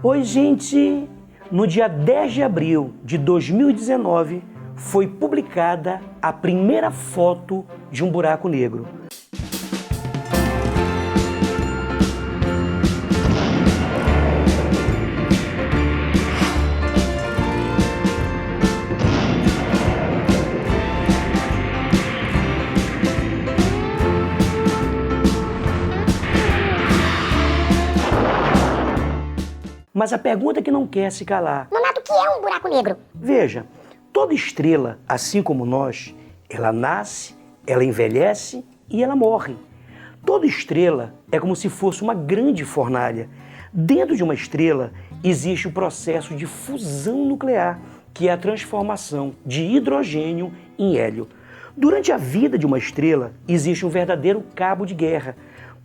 Oi, gente! No dia 10 de abril de 2019, foi publicada a primeira foto de um buraco negro. Mas a pergunta que não quer se calar: Nonato, o que é um buraco negro? Veja, toda estrela, assim como nós, ela nasce, ela envelhece e ela morre. Toda estrela é como se fosse uma grande fornalha. Dentro de uma estrela existe o processo de fusão nuclear, que é a transformação de hidrogênio em hélio. Durante a vida de uma estrela existe um verdadeiro cabo de guerra,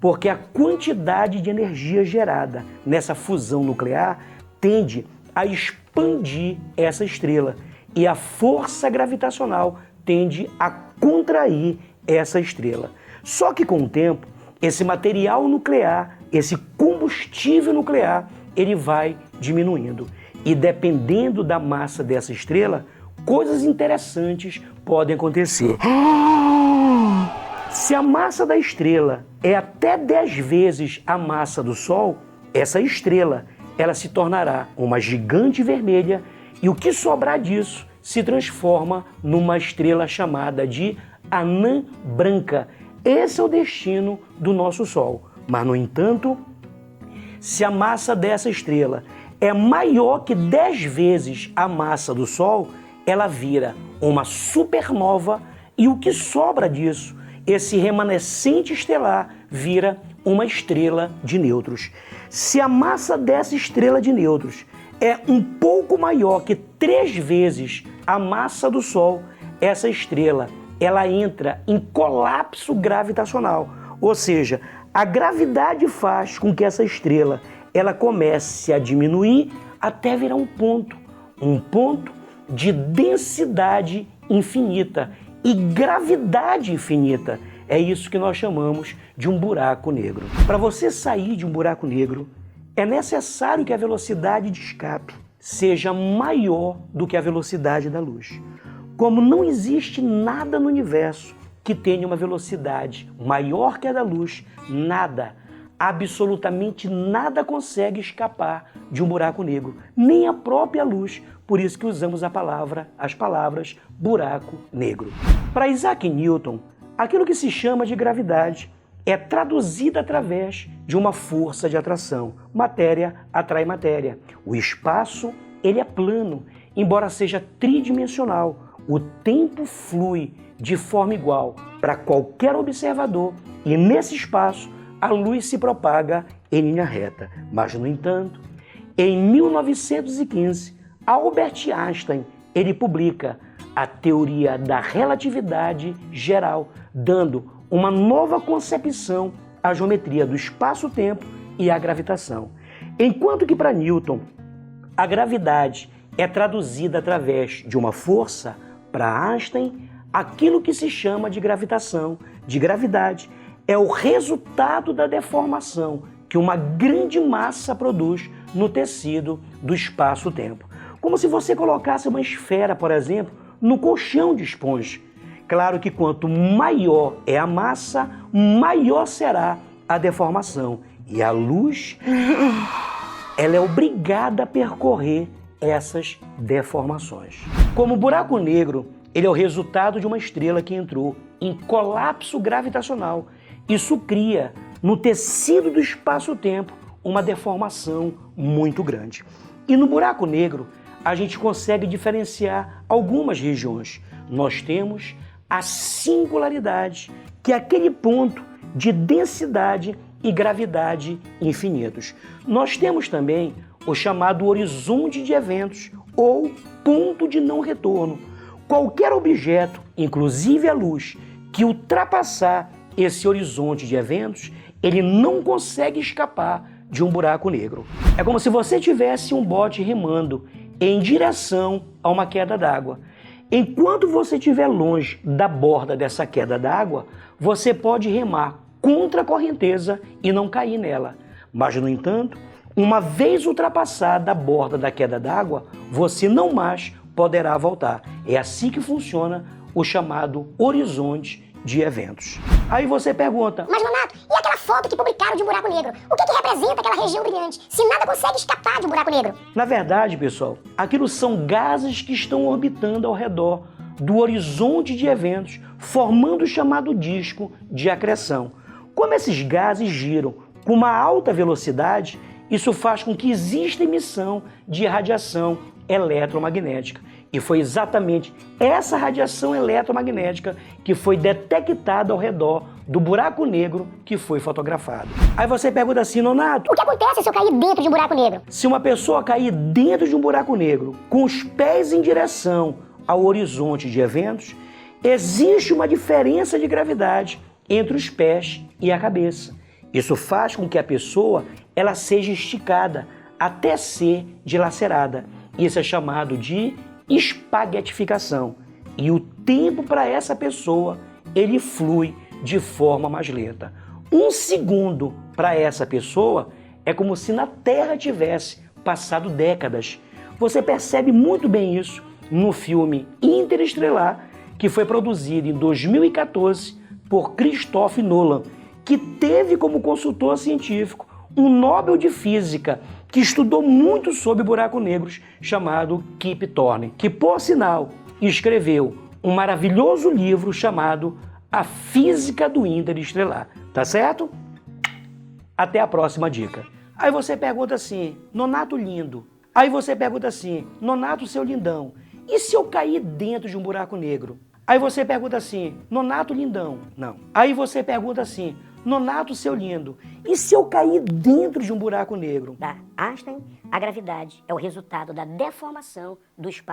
porque a quantidade de energia gerada nessa fusão nuclear tende a expandir essa estrela e a força gravitacional tende a contrair essa estrela. Só que com o tempo, esse material nuclear, esse combustível nuclear, ele vai diminuindo. E dependendo da massa dessa estrela, coisas interessantes podem acontecer. Se a massa da estrela é até 10 vezes a massa do Sol, essa estrela ela se tornará uma gigante vermelha e o que sobrar disso se transforma numa estrela chamada de anã branca. Esse é o destino do nosso Sol. Mas, no entanto, se a massa dessa estrela é maior que 10 vezes a massa do Sol, ela vira uma supernova e o que sobra disso, esse remanescente estelar, vira uma estrela de nêutrons. Se a massa dessa estrela de nêutrons é um pouco maior que 3 vezes a massa do Sol, essa estrela ela entra em colapso gravitacional. Ou seja, a gravidade faz com que essa estrela ela comece a diminuir até virar um ponto de densidade infinita e gravidade infinita. É isso que nós chamamos de um buraco negro. Para você sair de um buraco negro, é necessário que a velocidade de escape seja maior do que a velocidade da luz. Como não existe nada no universo que tenha uma velocidade maior que a da luz, nada, absolutamente nada consegue escapar de um buraco negro, nem a própria luz. Por isso que usamos as palavras buraco negro. Para Isaac Newton, aquilo que se chama de gravidade é traduzida através de uma força de atração. Matéria atrai matéria. O espaço, ele é plano, embora seja tridimensional. O tempo flui de forma igual para qualquer observador e nesse espaço a luz se propaga em linha reta. Mas, no entanto, em 1915, Albert Einstein ele publica a teoria da relatividade geral, dando uma nova concepção à geometria do espaço-tempo e à gravitação. Enquanto que para Newton, a gravidade é traduzida através de uma força, para Einstein, aquilo que se chama de gravitação, de gravidade, é o resultado da deformação que uma grande massa produz no tecido do espaço-tempo. Como se você colocasse uma esfera, por exemplo, no colchão de esponja. Claro que quanto maior é a massa, maior será a deformação. E a luz, ela é obrigada a percorrer essas deformações. Como o buraco negro, ele é o resultado de uma estrela que entrou em colapso gravitacional. Isso cria, no tecido do espaço-tempo, uma deformação muito grande. E no buraco negro, a gente consegue diferenciar algumas regiões. Nós temos a singularidade, que é aquele ponto de densidade e gravidade infinitos. Nós temos também o chamado horizonte de eventos ou ponto de não retorno. Qualquer objeto, inclusive a luz, que ultrapassar esse horizonte de eventos, ele não consegue escapar de um buraco negro. É como se você tivesse um bote remando em direção a uma queda d'água. Enquanto você estiver longe da borda dessa queda d'água, você pode remar contra a correnteza e não cair nela. Mas, no entanto, Uma vez ultrapassada a borda da queda d'água, você não mais poderá voltar. É assim que funciona o chamado horizonte de eventos. Aí você pergunta: mas Nonato, e aquela foto que publicaram de um buraco negro? O que representa aquela região brilhante, se nada consegue escapar de um buraco negro? Na verdade, pessoal, aquilo são gases que estão orbitando ao redor do horizonte de eventos, formando o chamado disco de acreção. Como esses gases giram com uma alta velocidade, isso faz com que exista emissão de radiação eletromagnética. E foi exatamente essa radiação eletromagnética que foi detectada ao redor do buraco negro que foi fotografado. Aí você pergunta assim: Nonato, o que acontece se eu cair dentro de um buraco negro? Se uma pessoa cair dentro de um buraco negro com os pés em direção ao horizonte de eventos, existe uma diferença de gravidade entre os pés e a cabeça. Isso faz com que a pessoa ela seja esticada até ser dilacerada. Isso é chamado de espaguetificação. E o tempo para essa pessoa ele flui de forma mais lenta. 1 segundo para essa pessoa é como se na Terra tivesse passado décadas. Você percebe muito bem isso no filme Interestelar, que foi produzido em 2014 por Christopher Nolan, que teve como consultor científico um Nobel de Física que estudou muito sobre buracos negros, chamado Kip Thorne, que, por sinal, escreveu um maravilhoso livro chamado A Física do Interestelar. Tá certo? Até a próxima dica. Aí você pergunta assim: Nonato lindo. Aí você pergunta assim: Nonato, seu lindão, e se eu cair dentro de um buraco negro? Aí você pergunta assim: Nonato lindão. Não. Aí você pergunta assim: Nonato, seu lindo, e se eu cair dentro de um buraco negro? Da Einstein, a gravidade é o resultado da deformação do espaço.